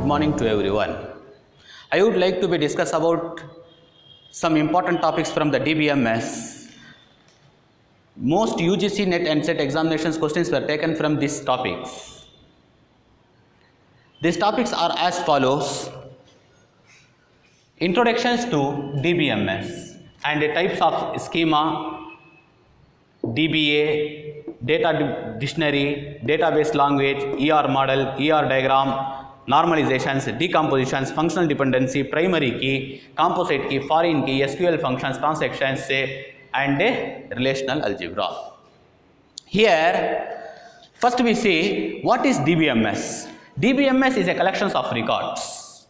good morning to everyone. I would like to discuss about some important topics from the DBMS. Most UGC NET and SET examinations questions were taken from these topics. These topics are as follows: introductions to DBMS and the types of schema, DBA, data dictionary, database language, ER model, ER diagram, normalizations, decompositions, functional dependency, primary key, composite key, foreign key, SQL functions, transactions, and relational algebra. Here, first we see what is DBMS. DBMS is a collection of records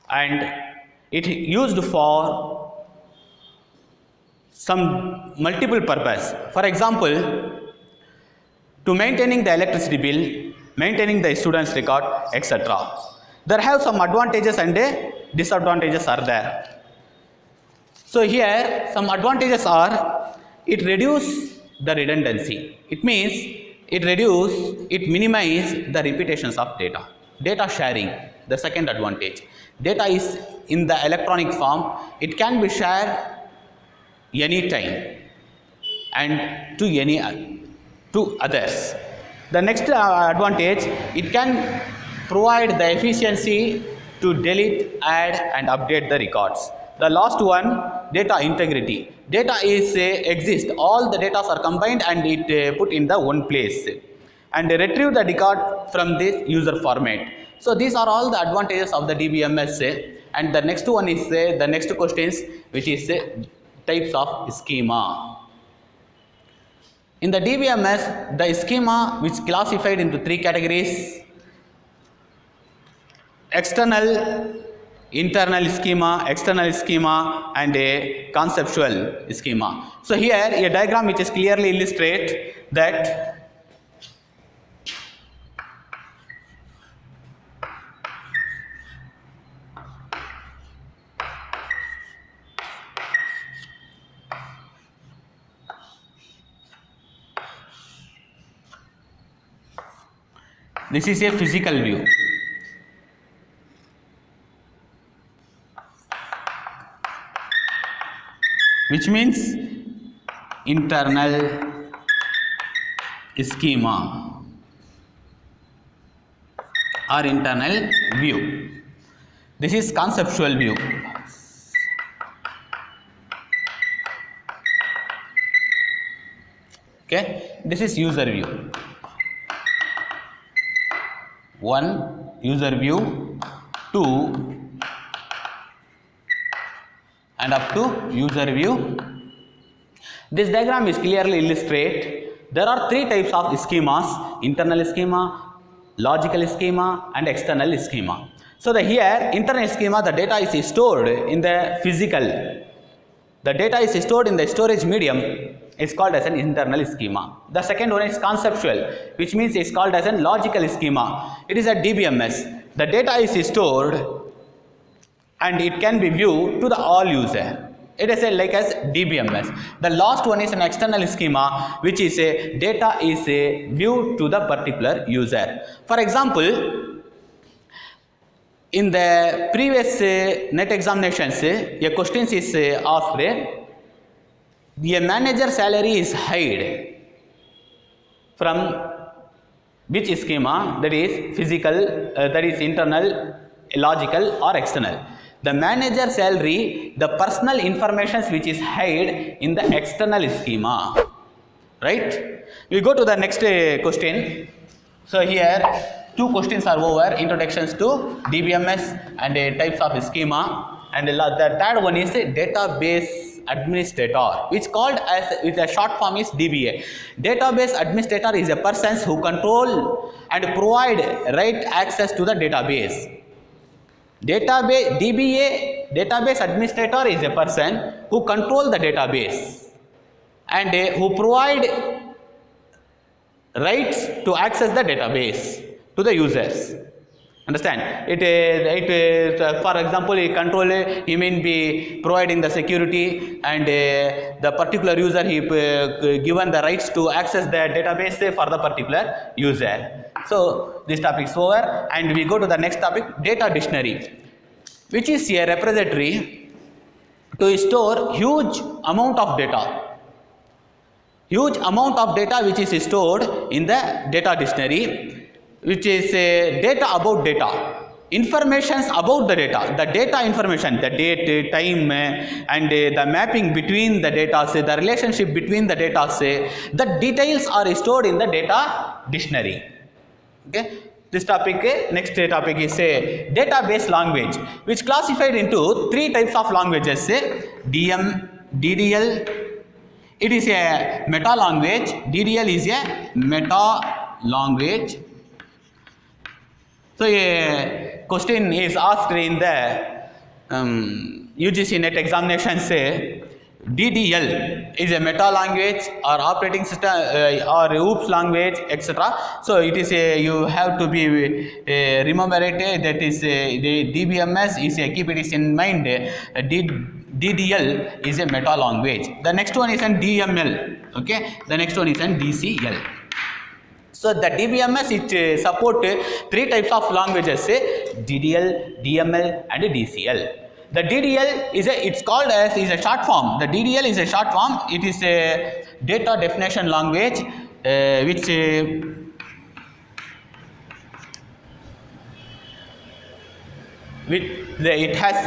and it used for some multiple purpose. For example, to maintaining the electricity bill, maintaining the student's record, etc. There have some advantages and disadvantages are there. So here some advantages are it reduces the redundancy. It means it minimizes the repetitions of data. Data sharing, the second advantage. Data is in the electronic form. It can be shared anytime and to others. The next advantage, it can provide the efficiency to delete, add and update the records. The last one, data integrity. Data is exists, all the data are combined and it put in the one place and retrieve the record from this user format. So these are all the advantages of the DBMS and the next one is the next questions, which is types of schema. In the DBMS, the schema which classified into three categories: external, internal schema, external schema and a conceptual schema. So here a diagram which is clearly illustrate that this is a physical view. Which means internal schema or internal view. This is conceptual view. Okay, this is user view. One, user view, two, and up to user view. This diagram is clearly illustrate there are three types of schemas: internal schema, logical schema and external schema. So here internal schema, the data is stored in the physical. The data is stored in the storage medium. It's called as an internal schema. The second one is conceptual, which means it's called as a logical schema. It is a DBMS. The data is stored and it can be viewed to the all user. It is like as DBMS. The last one is an external schema, which is a data is viewed to the particular user. For example, in the previous NET examinations, a question is asked: a manager salary is hid from which schema? That is physical, that is internal, logical or external. The manager salary, the personal information which is hid in the external schema, right? We go to the next question. So here two questions are over: introductions to DBMS and types of schema, and the third one is database administrator, which called as with a short form is DBA. Database administrator is a person who control and provide right access to the database. DBA, database administrator, is a person who control the database and who provide rights to access the database to the users. Understand? For example, a controller, he may be providing the security, and the particular user, he given the rights to access the database for the particular user. So this topic is over, and we go to the next topic, data dictionary, which is a repository to store huge amount of data. Huge amount of data which is stored in the data dictionary, which is data about data, informations about the data information, the date, time, and the mapping between the data, the relationship between the data, the details are stored in the data dictionary. Okay. This topic, next topic is database language, which classified into three types of languages, DDL. It is a meta language. DDL is a meta language. So a question is asked in the UGC NET examination, say DDL is a meta language or operating system or OOPS language, etc. So it is a, you have to be remember it, that is the DBMS is a, keep it in mind, DDL is a meta language. The next one is an DML. Okay, the next one is an DCL. So the DBMS, it support three types of languages, DDL, DML, and DCL. The DDL is it's called as is a short form. The DDL is a short form. It is a data definition language, which it has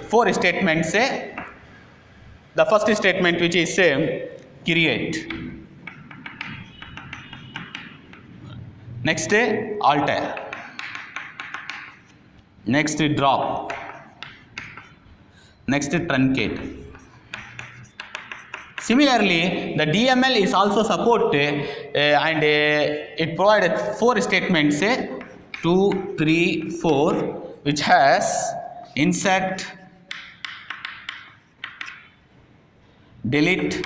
four statements. The first statement, which is create. Next, alter. Next, drop. Next, truncate. Similarly, the DML is also support and it provided four statements, 2, 3, 4, which has insert, delete,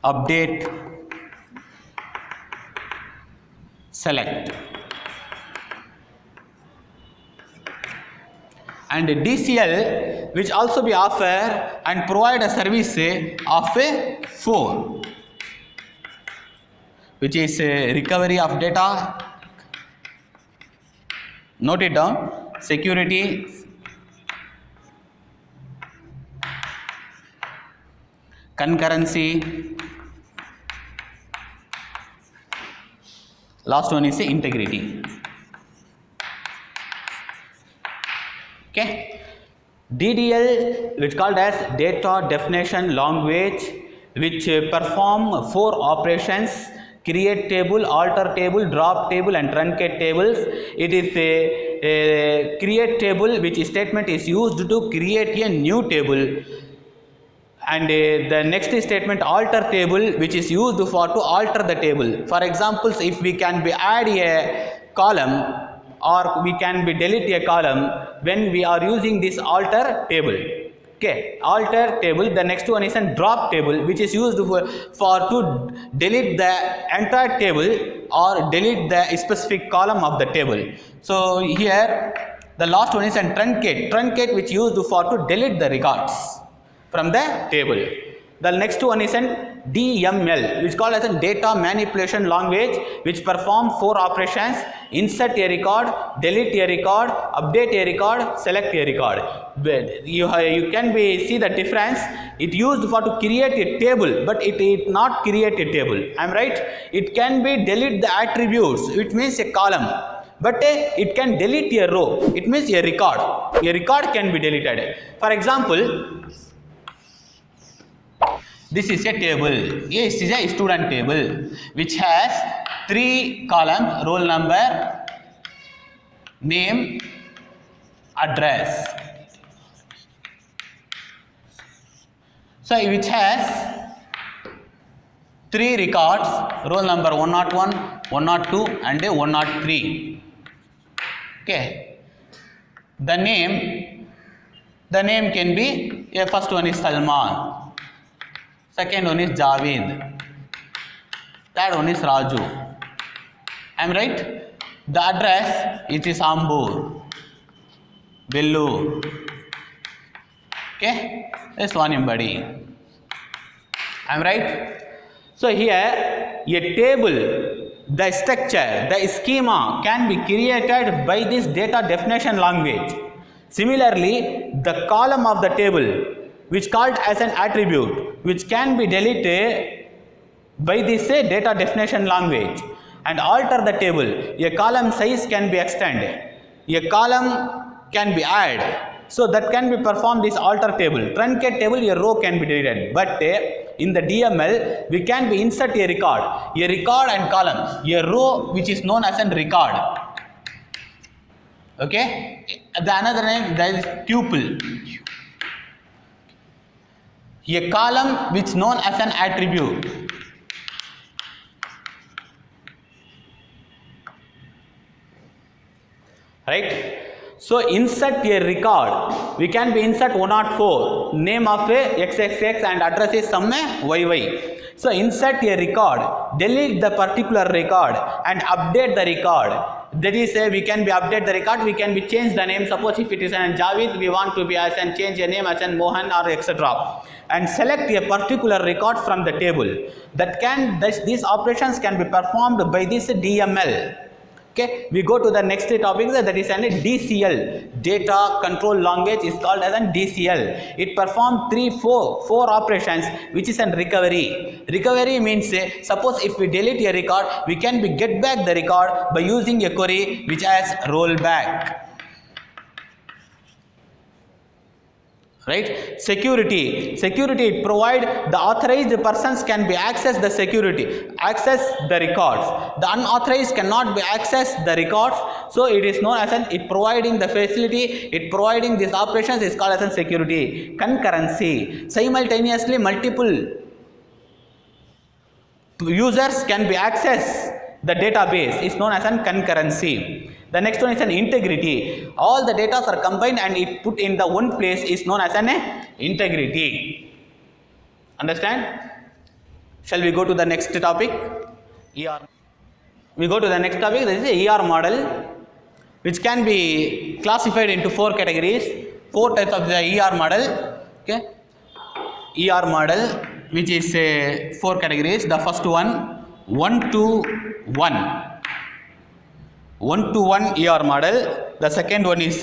update, select. And DCL, which also be offer and provide a service of a 4, which is recovery of data. Note it down, security, concurrency, last one is integrity. Okay. DDL, which called as data definition language, which perform 4 operations: create table, alter table, drop table, and truncate tables. It is a create table, which statement is used to create a new table, and the next statement, alter table, which is used for to alter the table. For example, if we can be add a column or we can be delete a column when we are using this alter table. Okay, alter table. The next one is a drop table, which is used for to delete the entire table or delete the specific column of the table. So here the last one is a truncate, which used for to delete the records from the table. The next one is an DML, which is called as a data manipulation language, which perform 4 operations: insert a record, delete a record, update a record, select a record. You can see the difference. It used for to create a table, but it not create a table. I am right? It can be delete the attributes, which means a column, but it can delete a row. It means a record. A record can be deleted. For example, this is a table. Yes, this is a student table, which has 3 columns: roll number, name, address. So which has 3 records: roll number 101, 102, and 103. Okay. The name can be, first one is Salman, second one is Javed, third one is Raju, I am right? The address it is Ambur, Vellore. Okay, this one embody. I am right? So here a table, the structure, the schema can be created by this data definition language. Similarly, the column of the table which called as an attribute which can be deleted by this data definition language and alter the table. A column size can be extended, a column can be added, so that can be performed this alter table. Truncate table, a row can be deleted, but in the DML we can be insert a record and column, a row which is known as a record. Okay, the another name that is tuple, a column which known as an attribute. Right? So insert a record, we can be insert 104, name of a XXX and address is some YY. So insert a record, delete the particular record and update the record. That is we can be update the record, we can be change the name. Suppose if it is an Javid, we want to be as and change a name as an Mohan or etc. And select a particular record from the table. That can these operations can be performed by this DML. Okay, we go to the next topic, that is an DCL, data control language is called as an DCL. It performs four operations, which is an recovery. Recovery means suppose if we delete a record, we can be get back the record by using a query which has rollback. Right? Security it provide the authorized persons can be access the records. The unauthorized cannot be access the records. So it is known as it providing the facility, it providing these operations is called as a security. Concurrency, simultaneously multiple users can be access the database is known as an concurrency. The next one is an integrity. All the data are combined and it put in the one place is known as an integrity. Understand? Shall we go to the next topic? ER. We go to the next topic. This is ER model, which can be classified into 4 categories. 4 types of the ER model. Okay. ER model, which is 4 categories. The first one, 1-to-1. 1-to-1 ER model. The second one is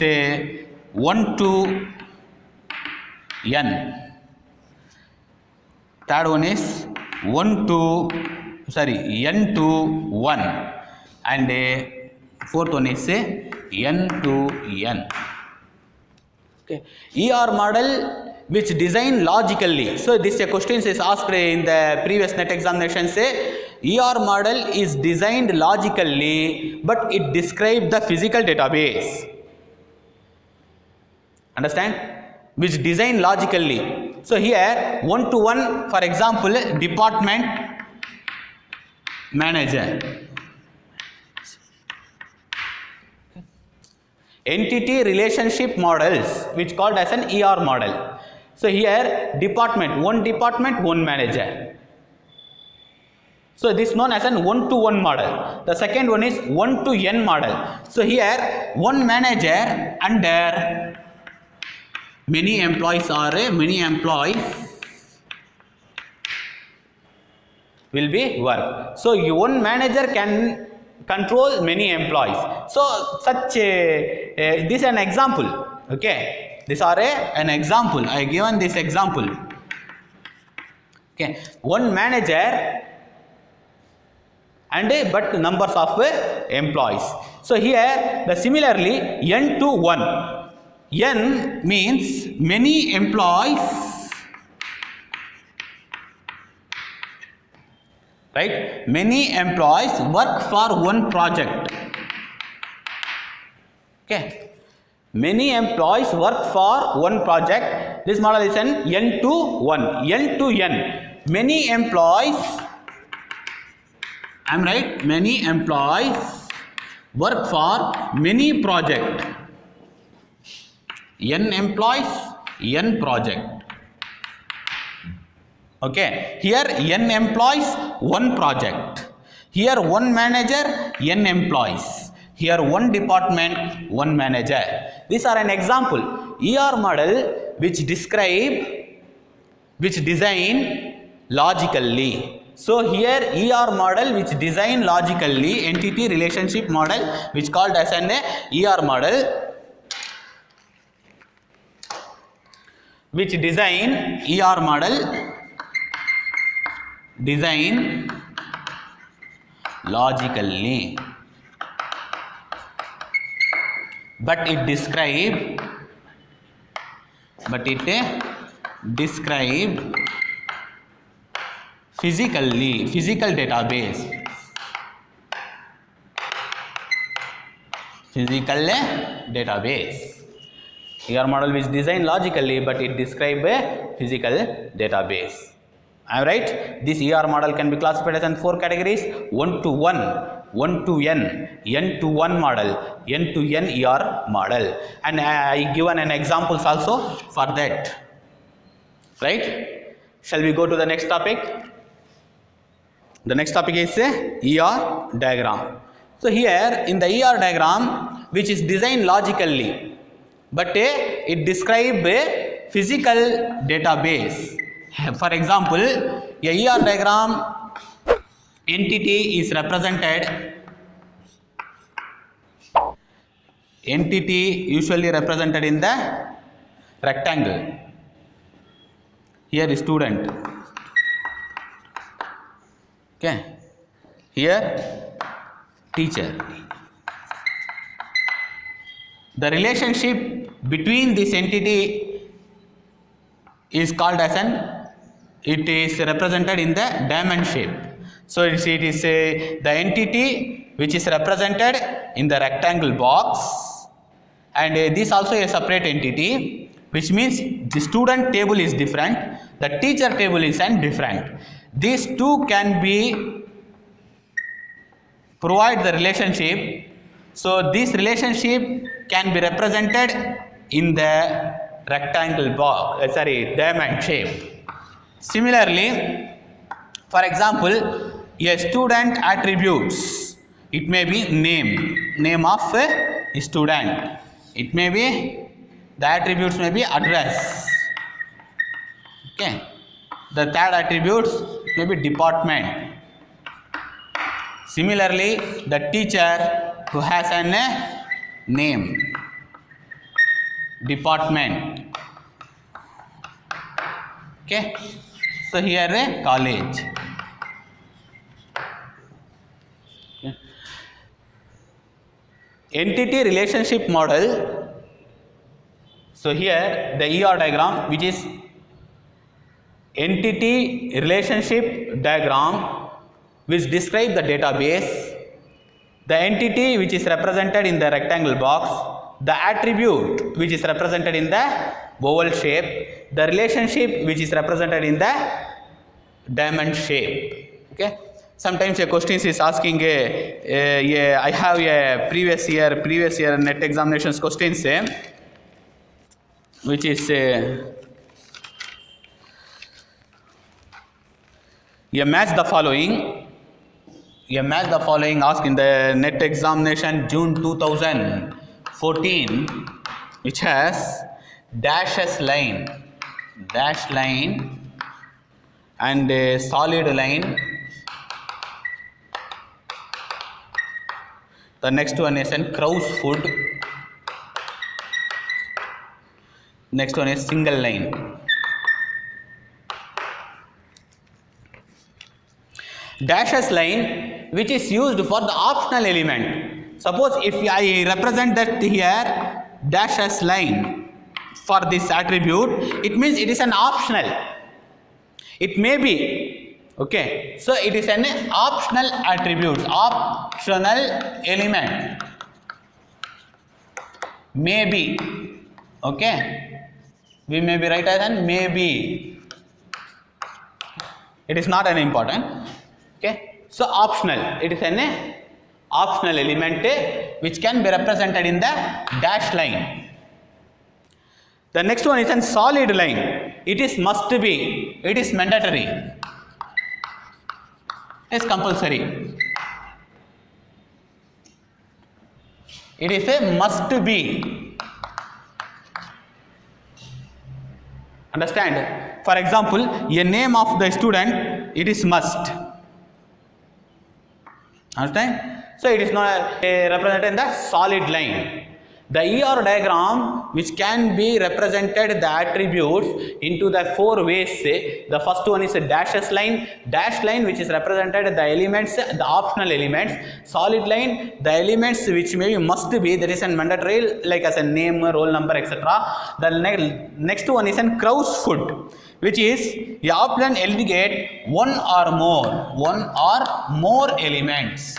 1-to-N. Third one is N-to-1, and fourth one is N-to-N. Okay. ER model which design logically. So this question is asked in the previous NET examination. ER model is designed logically, but it describes the physical database. Understand? Which design logically. So here 1-to-1, for example, department manager, entity relationship models, which called as an ER model. So here department, one manager. So this is known as an 1-to-1 model. The second one is 1-to-N model. So here one manager under many employees or many employees will be work. So one manager can control many employees. So such this is an example. Okay, these are an example. I given this example. Okay, one manager and but numbers of employees. So here the similarly N-to-1. N means many employees, right? Many employees work for one project. Okay, many employees work for one project. This model is an N-to-1. N-to-N, many employees, I am right, many employees work for many project. N employees, N project. Okay, here N employees, one project. Here one manager, n employees. Here one department, one manager. These are an example. ER model which design logically. So here ER model which design logically, entity relationship model which called as an ER model which design ER model design logically, but it describe physical database, ER model which design logically but it describe a physical database. Am I right? This ER model can be classified as in 4 categories: 1 to 1, 1 to n, n to 1 model, n to n ER model, and I given an examples also for that. Right? Shall we go to the next topic? The next topic is ER diagram. So here in the ER diagram which is designed logically but it describe a physical database. For example, a ER diagram entity is represented, usually represented in the rectangle. Here is student, okay, here teacher. The relationship between this entity is called as it is represented in the diamond shape. So it is the entity which is represented in the rectangle box, and this also a separate entity, which means the student table is different, the teacher table is different. These two can be provide the relationship. So this relationship can be represented in the rectangle box, diamond shape. Similarly, for example, a student attributes, it may be name of a student, it may be, the attributes may be address, okay, the third attributes may be department. Similarly, the teacher who has a name, department, okay. So here a college, okay. Entity relationship model. So here the ER diagram which is entity relationship diagram which describe the database, the entity which is represented in the rectangle box, the attribute which is represented in the oval shape, the relationship which is represented in the diamond shape, okay. Sometimes a question is asking I have a previous year net examinations questions which is match the following asked in the net examination June 2014, which has dash line and a solid line. The next one is crow's foot. Next one is single line. Dashes line which is used for the optional element. Suppose if I represent that here dashes line for this attribute, it means it is an optional. It may be, okay. So it is an optional attribute, optional element. Maybe, okay. We may be write as an maybe. It is not an important. Okay. So optional, it is an optional element which can be represented in the dash line. The next one is a solid line. It is must be, it is mandatory, it is compulsory. It is a must be. Understand? For example, a name of the student, it is must. Understand? So it is not represented in the solid line. The ER diagram, which can be represented the attributes into the 4 ways. The first one is a dashes line. Dash line, which is represented the elements, the optional elements. Solid line, the elements which maybe must be, that is a mandatory, like as a name, roll number, etc. The next one is a crow's foot, which is you often indicate one or more elements.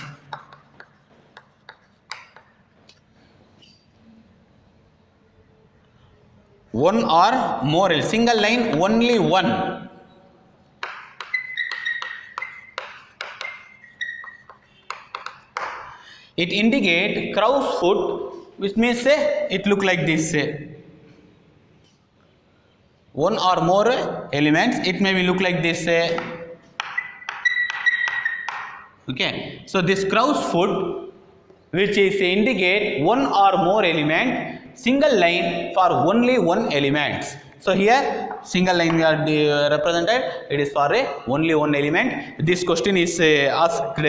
One or more, single line, only one. It indicate crow's foot, which means it look like this. One or more elements, it may look like this. Okay, so this crow's foot, which is indicate one or more element, single line for only one element. So here single line we are represented, it is for only one element. This question is asked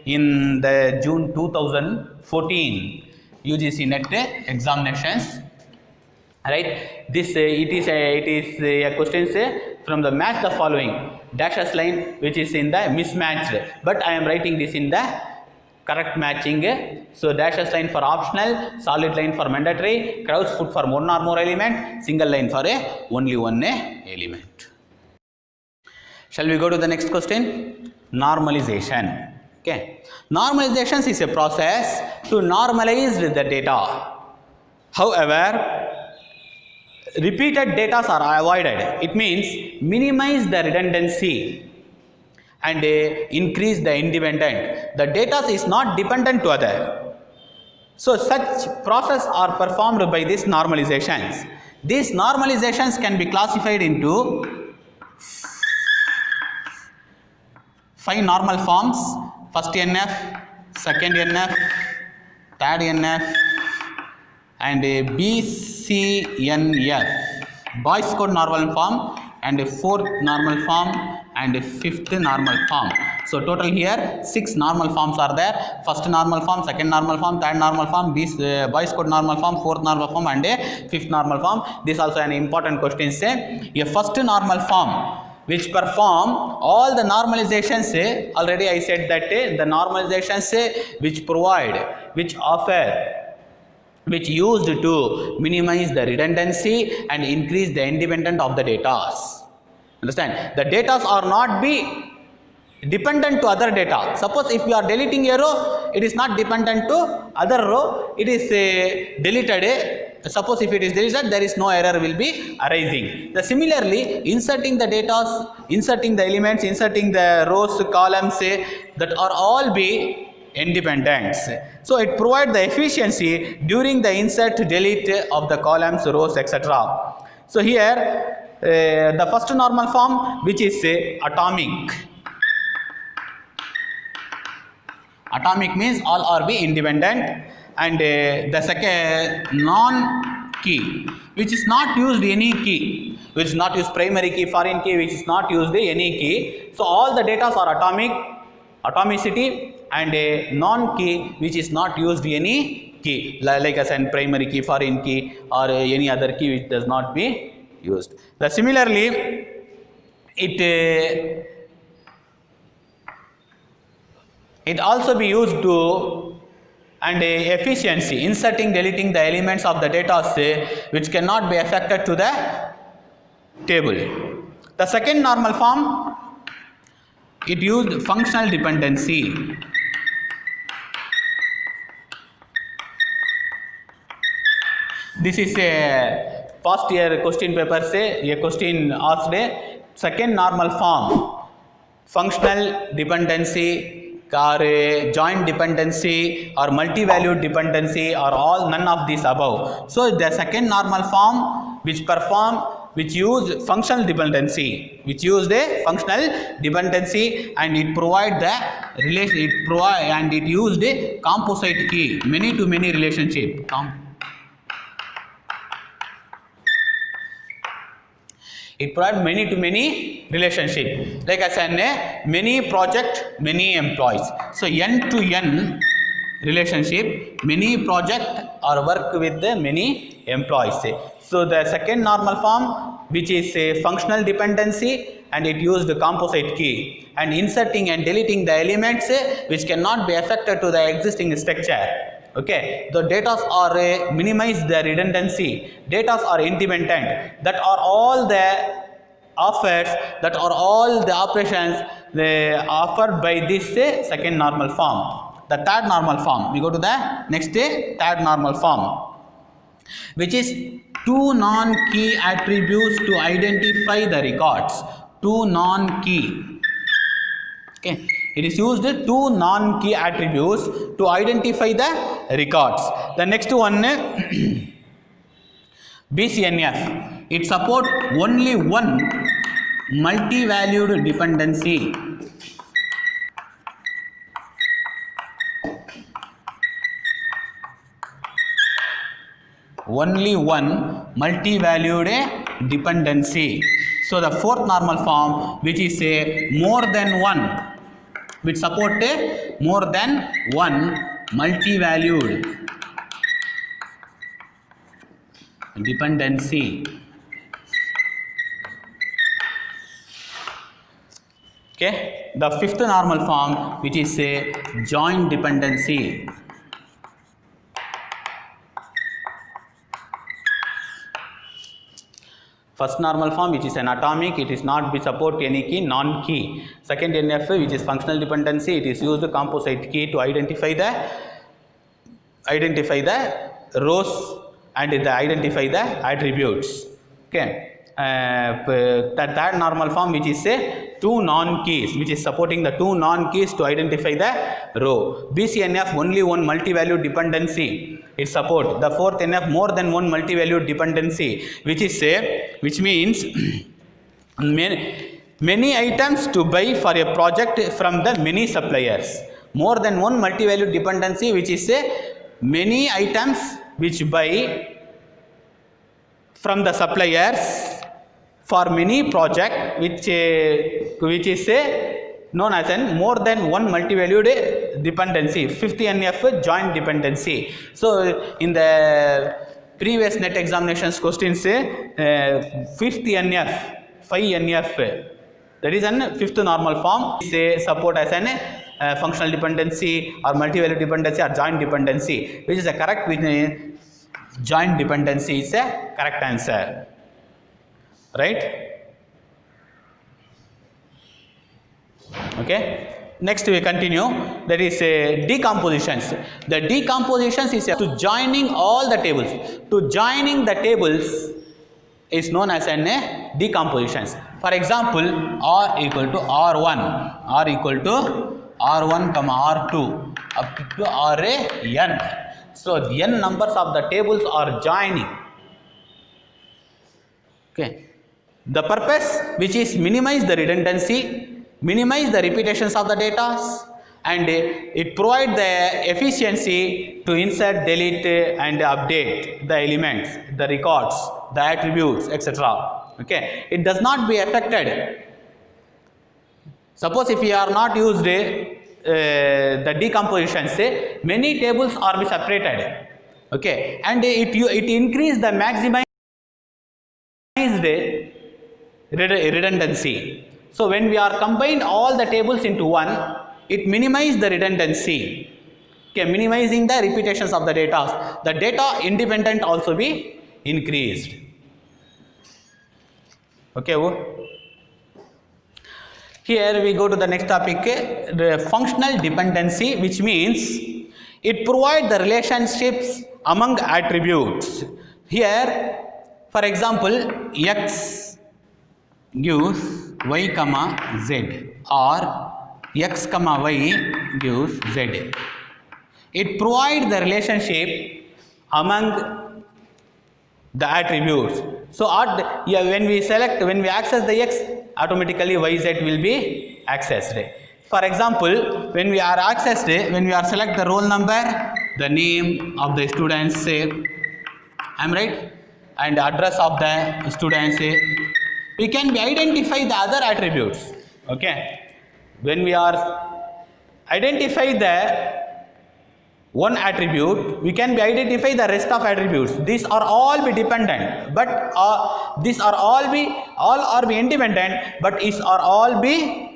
in the June 2014 UGC NET examinations. Right, this it is a question from the match the following dashes line, which is in the mismatched, but I am writing this in the correct matching. So dashes line for optional, solid line for mandatory, crow's foot for one or more element, single line for only one element. Shall we go to the next question? Normalization. Okay, normalization is a process to normalize the data. However, repeated data are avoided. It means minimize the redundancy and increase the independent. The data is not dependent to other. So such process are performed by these normalizations. These normalizations can be classified into 5 normal forms: first NF, second NF, third NF, and BCNF, Boyce code normal form, and 4th normal form, and 5th normal form. So total here 6 normal forms are there. First normal form, second normal form, third normal form, this Boyce code normal form, 4th normal form, and 5th normal form. This also an important question. Say a first normal form which perform all the normalizations. Already I said that the normalizations which provide, which offer, which used to minimize the redundancy and increase the independence of the data. Understand? The data are not be dependent to other data. Suppose if you are deleting a row, it is not dependent to other row, it is deleted. Suppose if it is deleted, there is no error will be arising. Similarly, inserting the data, inserting the elements, inserting the rows, columns, that are all be independent. So it provides the efficiency during the insert, delete of the columns, rows, etc. So here the first normal form, which is atomic. Atomic means all are be independent. And the second non-key, which is not used any key, which is not used primary key, foreign key, which is not used any key. So all the data are atomic, atomicity, and a non-key, which is not used any key, like as an primary key, foreign key, or any other key which does not be used. Similarly, it also be used to and efficiency, inserting, deleting the elements of the data which cannot be affected to the table. The second normal form, it used functional dependency. This is a past year question paper a question asked second normal form, functional dependency, or joint dependency, or multi-valued dependency, or all none of these above. So the second normal form which which used functional dependency, and it provide the relation, and it used a composite key, many to many relationship. It provides many to many relationship. Like I said, many project, many employees. So N to N relationship, many project or work with the many employees. So the second normal form, which is a functional dependency, and it used the composite key, and inserting and deleting the elements which cannot be affected to the existing structure. Okay, the data are minimize the redundancy, data are independent, that are all the offers, that are all the operations they offered by this second normal form. The third normal form, we go to the next third normal form, which is two non-key attributes to identify the records. Two non-key. Okay, it is used two non-key attributes to identify the records. The next one, BCNF. It supports only one multi-valued dependency. Only one multi-valued dependency. So the fourth normal form, which is a more than one, which support a more than one multi-valued dependency. Okay, the fifth normal form, which is a joint dependency. First normal form, which is an atomic, it is not be support any key, non-key. Second NF, which is functional dependency, it is used composite key to identify the rows and identify the attributes. Okay. The third normal form, which is a two non-keys, which is supporting the two non-keys to identify the row. BCNF only one multi-valued dependency it support. The fourth NF more than one multi-valued dependency, which means many items to buy for a project from the many suppliers. More than one multi-valued dependency, which is many items which buy from the suppliers for many project, which is known as an more than one multi-valued dependency. Fifth NF, joint dependency. So in the previous net examinations questions, fifth NF, 5 NF, that is an fifth normal form, say support as an functional dependency or multi-valued dependency or joint dependency, which is a correct with joint dependency is a correct answer, right? Okay, next we continue, that is decompositions. The decompositions is to joining all the tables. To joining the tables is known as an decompositions. For example, R equal to R1, R equal to R1 comma R2 up to Rn. So the n numbers of the tables are joining. Okay, the purpose which is minimize the redundancy, minimize the repetitions of the data, and it provide the efficiency to insert, delete and update the elements, the records, the attributes, etc. Okay, it does not be affected. Suppose if we are not used the decompositions, many tables are be separated. Okay, and it increase the maximized redundancy. So when we are combined all the tables into one, it minimizes the redundancy. Okay, minimizing the repetitions of the data. The data independent also be increased. Okay. Here we go to the next topic, the functional dependency, which means it provides the relationships among attributes. Here, for example, X gives Y comma Z, or X comma Y gives Z. It provides the relationship among the attributes. So yeah, when we access the x, automatically yz will be accessed. For example, when we are select the roll number, the name of the students, say, I'm right, and address of the students, say, we can identify the other attributes. Okay, when we are identify the one attribute, we can identify the rest of attributes. These are all be dependent, but these are all be independent, but is are all be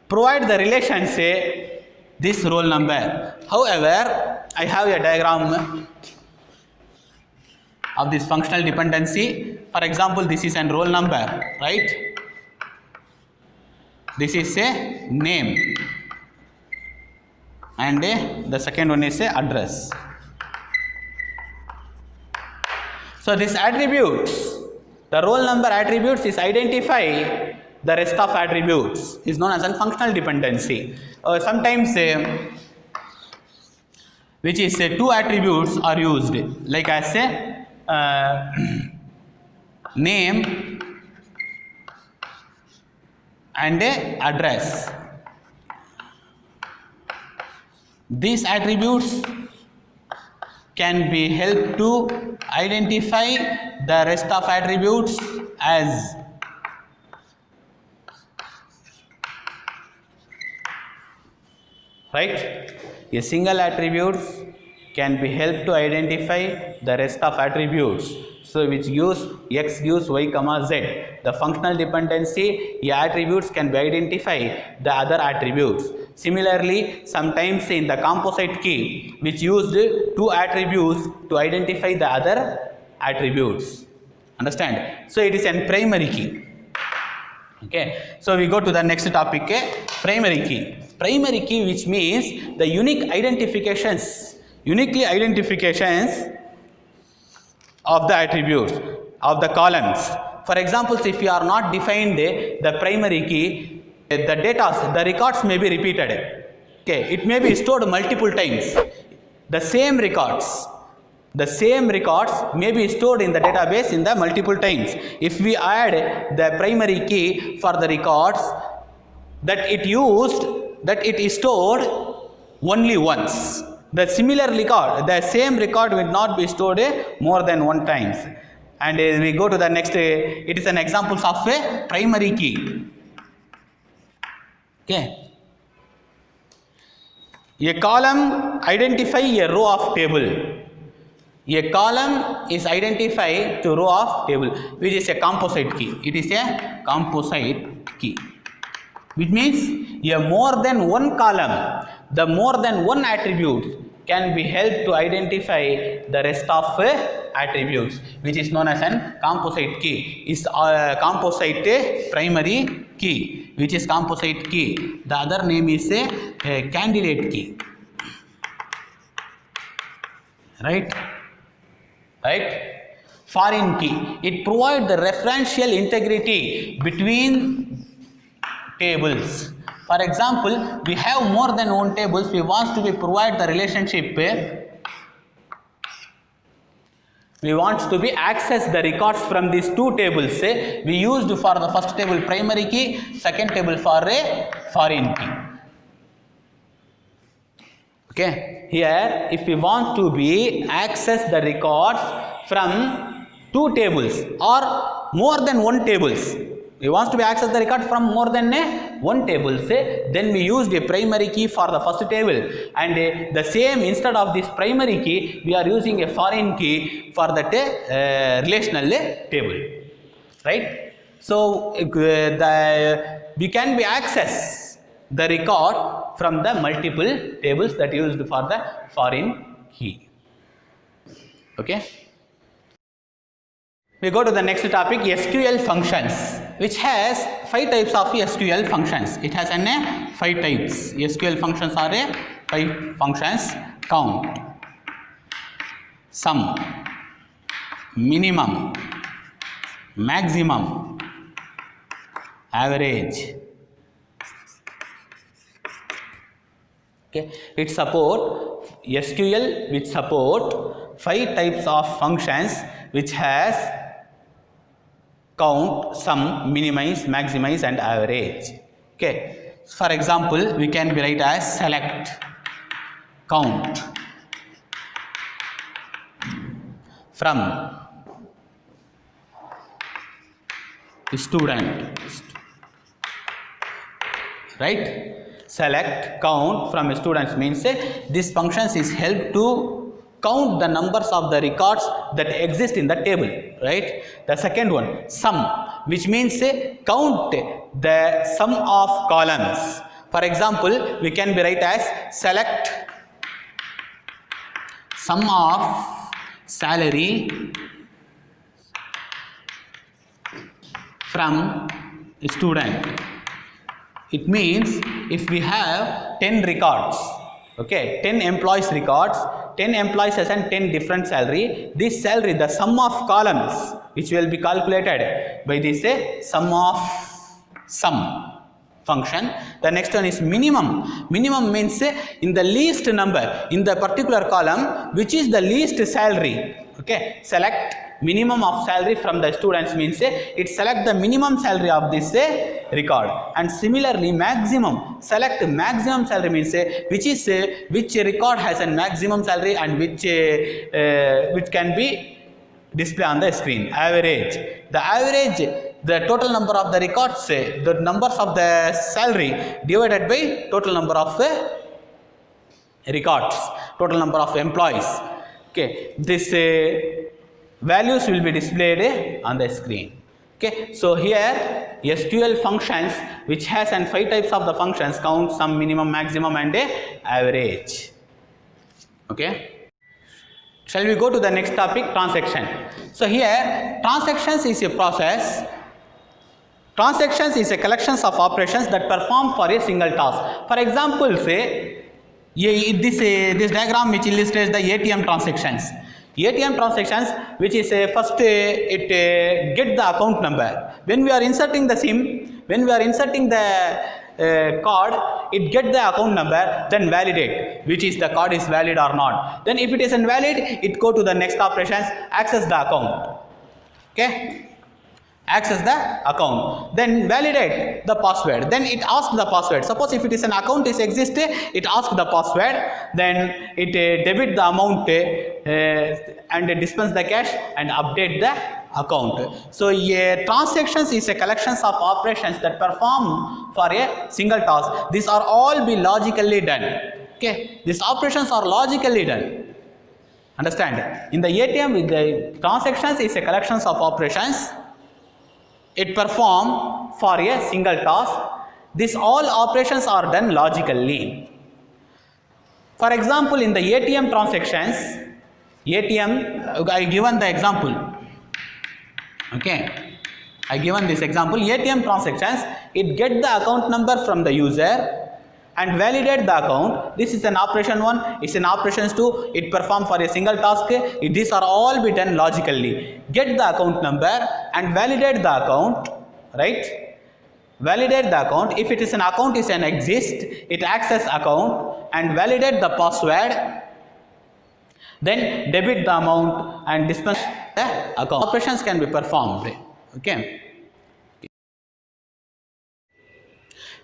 provide the relation, say, this roll number. However, I have a diagram of this functional dependency. For example, this is an roll number, right? This is a name, and the second one is a address. So these attributes, the roll number attributes is identify the rest of attributes, is known as a functional dependency. Sometimes which is two attributes are used, like I say name and address. These attributes can be helped to identify the rest of attributes as right. A single attribute can be helped to identify the rest of attributes. So which gives x gives y comma z. The functional dependency, the attributes can be identify the other attributes. Similarly, sometimes in the composite key, which used two attributes to identify the other attributes. Understand? So it is a primary key. Okay. So we go to the next topic, primary key. Primary key, which means the uniquely identifications of the attributes of the columns. For example, if you are not defined the primary key, the data, the records may be repeated. Okay, it may be stored multiple times. The same records may be stored in the database in the multiple times. If we add the primary key for the records that it is stored only once, the same record will not be stored more than one times. And we go to the next, it is an example of a primary key. Okay. A column identify a row of table. A column is identified to row of table, which is a composite key. It is a composite key, which means a more than one column, the more than one attribute can be helped to identify the rest of attributes, which is known as an composite key. Is composite primary key, which is composite key. The other name is a candidate key. Right? Foreign key. It provides the referential integrity between tables. For example, we have more than one tables. We want to provide the relationship. We want to be access the records from these two tables. We used for the first table primary key, second table for a foreign key. Okay. Here, if we want to be access the records from two tables or more than one tables, we want to be access the record from more than one table, then we used a primary key for the first table, and the same, instead of this primary key, we are using a foreign key for that relational table, right? So we can be access the record from the multiple tables that used for the foreign key. Okay. We go to the next topic, SQL functions, which has 5 types of SQL functions. It has 5 types. SQL functions are 5 functions: count, sum, minimum, maximum, average. Okay. It support SQL, which support 5 types of functions, which has count, sum, minimize, maximize and average. Okay. For example, we can be write as select, count from student, right? Select, count from students means this functions is help to count the numbers of the records that exist in the table, right? The second one, sum, which means count the sum of columns. For example, we can be write as select sum of salary from student. It means if we have 10 records, okay, 10 employees records, 10 employees has 10 different salary. This salary, the sum of columns, which will be calculated by this sum of sum function. The next one is minimum. Minimum means in the least number in the particular column, which is the least salary. Okay, select minimum of salary from the students means it select the minimum salary of this record. And similarly, maximum, select maximum salary means which record has a maximum salary and which can be displayed on the screen. Average, the average, the total number of the records, the numbers of the salary divided by total number of records, total number of employees. Okay, this values will be displayed on the screen. Okay, so here SQL functions which has 5 types of the functions: count, sum, minimum, maximum and average. Okay, shall we go to the next topic, transaction. So here transactions is a process. Transactions is a collection of operations that perform for a single task. For example, say this diagram which illustrates the ATM transactions. ATM transactions, which is first it get the account number. When we are inserting the SIM, when we are inserting the card, it get the account number, then validate which is the card is valid or not. Then if it is invalid, it go to the next operations, access the account. Okay, access the account, then validate the password, then it asks the password. Suppose if it is an account is exist, it asks the password, then it debit the amount and dispense the cash and update the account. So transactions is a collection of operations that perform for a single task. These are all be logically done. Okay, these operations are logically done. Understand? In the ATM, with the transactions is a collection of operations. It perform for a single task. These all operations are done logically. For example, in the ATM transactions, ATM, I given the example. Okay, I given this example. ATM transactions, it get the account number from the user and validate the account. This is an operation 1, it's an operations 2, it perform for a single task. These are all be done logically. Get the account number and validate the account, right? Validate the account. If it is an account is an exist, it access account and validate the password, then debit the amount and dispense the account. Operations can be performed. Okay.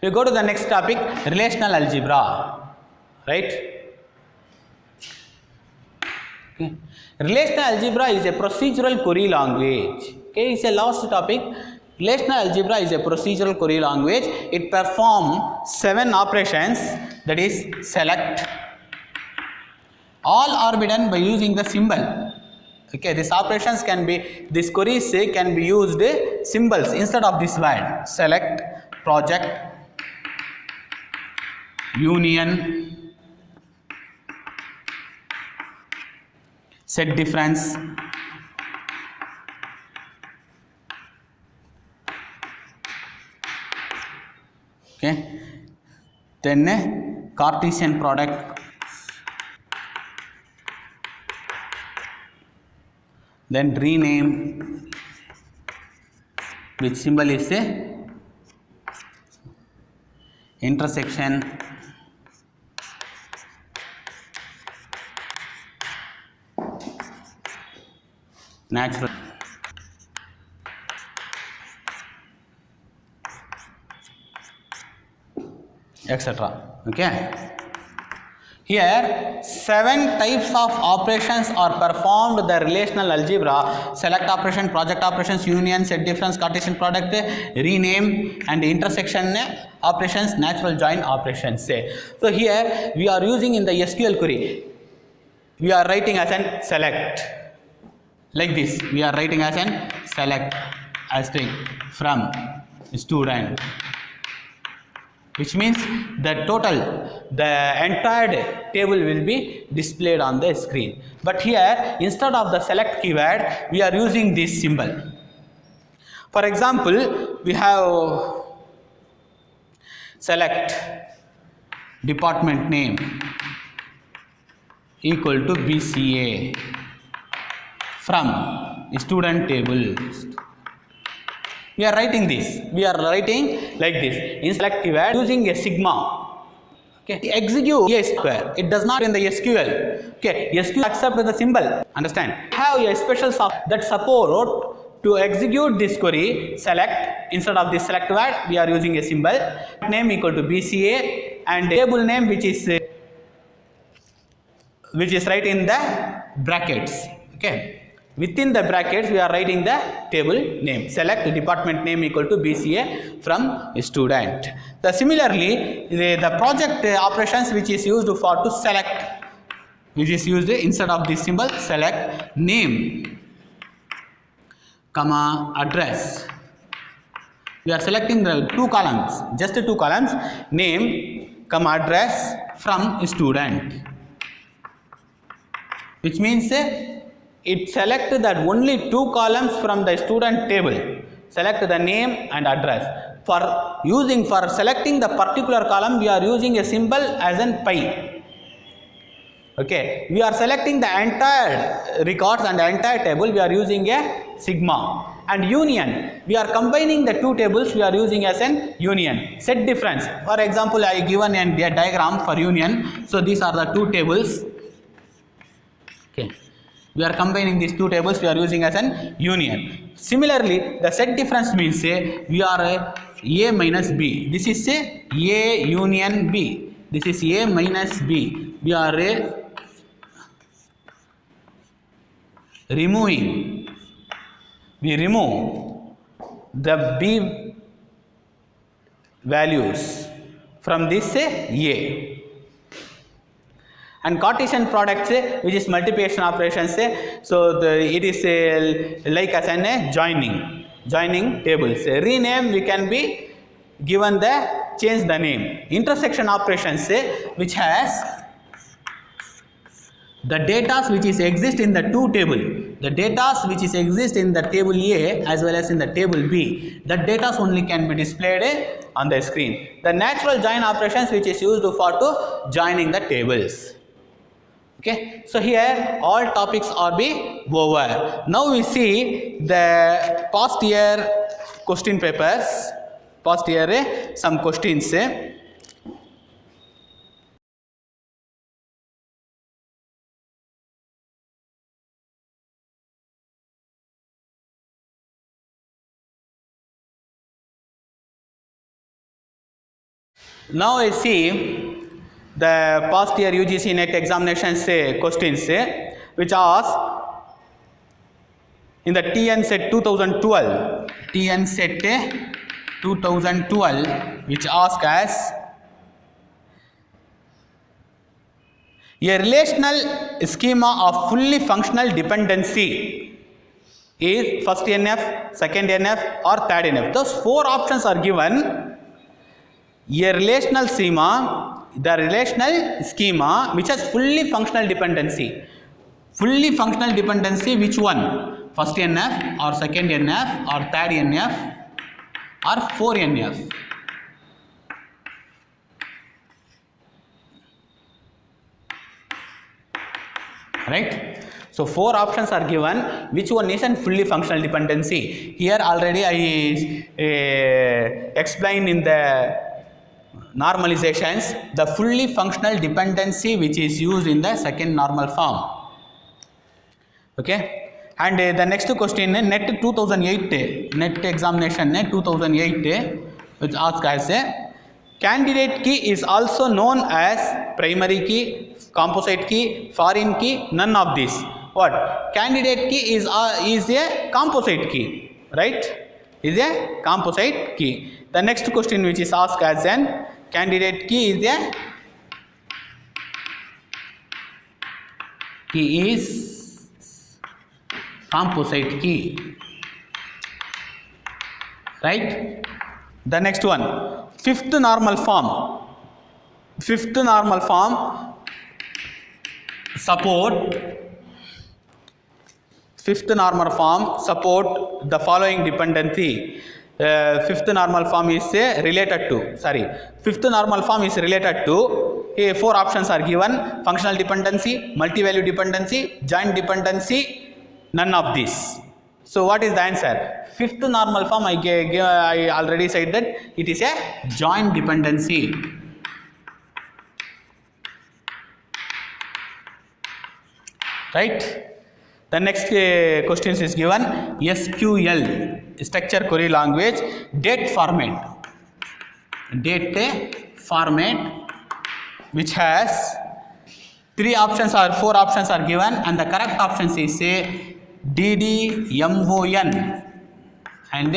We go to the next topic, relational algebra, right? Okay. Relational algebra is a procedural query language. Okay, it's a last topic. Relational algebra is a procedural query language. It performs 7 operations, that is select. All are be done by using the symbol. Okay, these operations can be, these queries can be used symbols instead of this word. Select, project, union, set difference, okay, then Cartesian product, then rename, which symbol is a intersection, natural, etc. Okay. Here 7 types of operations are performed. The relational algebra: select operation, project operations, union, set difference, Cartesian product, rename, and intersection operations, natural join operations. So here we are using in the SQL query, we are writing as an select, like this. We are writing as an select asterisk from student, which means the entire table will be displayed on the screen. But here, instead of the select keyword, we are using this symbol. For example, we have select department name equal to BCA from student table. We are writing this. We are writing like this. In select keyword, using a sigma. Okay. Execute a square. It does not in the SQL. Okay. SQL accept the symbol. Understand? Have a special software that support to execute this query. Select, instead of this select word, we are using a symbol. Name equal to BCA and table name which is right in the brackets. Okay. Within the brackets, we are writing the table name. Select department name equal to BCA from student. Similarly, the project operations which is used for to select, which is used instead of this symbol, select name, comma address. We are selecting the 2 columns, just 2 columns, name, comma address from student, which means it select that only 2 columns from the student table. Select the name and address. For selecting the particular column, we are using a symbol as in pi. Okay. We are selecting the entire records and the entire table, we are using a sigma. And union, we are combining the 2 tables, we are using as an union. Set difference. For example, I given a diagram for union. So these are the 2 tables. Okay. We are combining these 2 tables, we are using as an union. Similarly, the set difference means we are A minus B. This is A union B. This is A minus B. We are removing. We remove the B values from this A. And Cartesian products, which is multiplication operations, so it is like as an joining tables. Rename, we can be given change the name. Intersection operations, which has the data which is exist in the 2 table, the data which is exist in the table A as well as in the table B, the data only can be displayed on the screen. The natural join operations, which is used for to joining the tables. Okay, so here all topics are be over. Now we see the past year question papers. Past year some questions. Now I see the past year UGC NET examinations questions which ask in the TN set 2012, TN set 2012, which ask as a relational schema of fully functional dependency is first NF, second NF or third NF. Those 4 options are given. A relational schema, the relational schema which has fully functional dependency. Fully functional dependency, which one? First NF or second NF or third NF or 4 NF? Right? So 4 options are given. Which one is a fully functional dependency? Here already I explained in the normalizations the fully functional dependency which is used in the second normal form. Okay, and the next question, NET 2008, NET examination NET 2008, which asks as Candidate key is also known as primary key, composite key, foreign key, none of these. What? Candidate key is a composite key, right? Is a composite key. The next question which is asked as an candidate key is composite key, right? The next one, fifth normal form support the following dependency. Fifth normal form is related to four options are given: functional dependency, multi-value dependency, joint dependency, none of these. So what is the answer? Fifth normal form, I already said that it is a joint dependency. Right? The next question is given: SQL, structure query language, date format, which has four options are given, and the correct options is DDMON and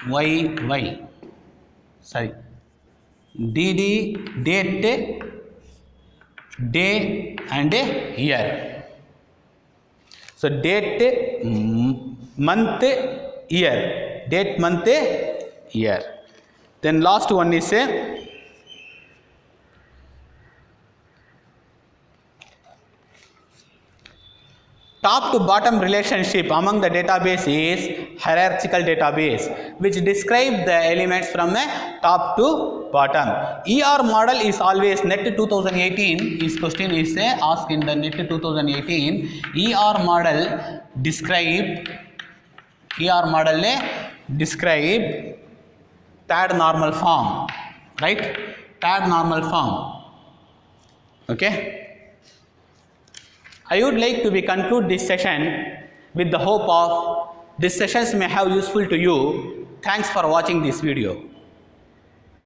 YY. Sorry, DD, date, day and year. So date, month, year. Date, month, year. Then last one is top to bottom relationship among the database is hierarchical database, which describe the elements from top to bottom. ER model is always NET 2018. This question is asked in the NET 2018. ER model describe third normal form, right? Third normal form. Okay. I would like to conclude this session with the hope of these sessions may have useful to you. Thanks for watching this video.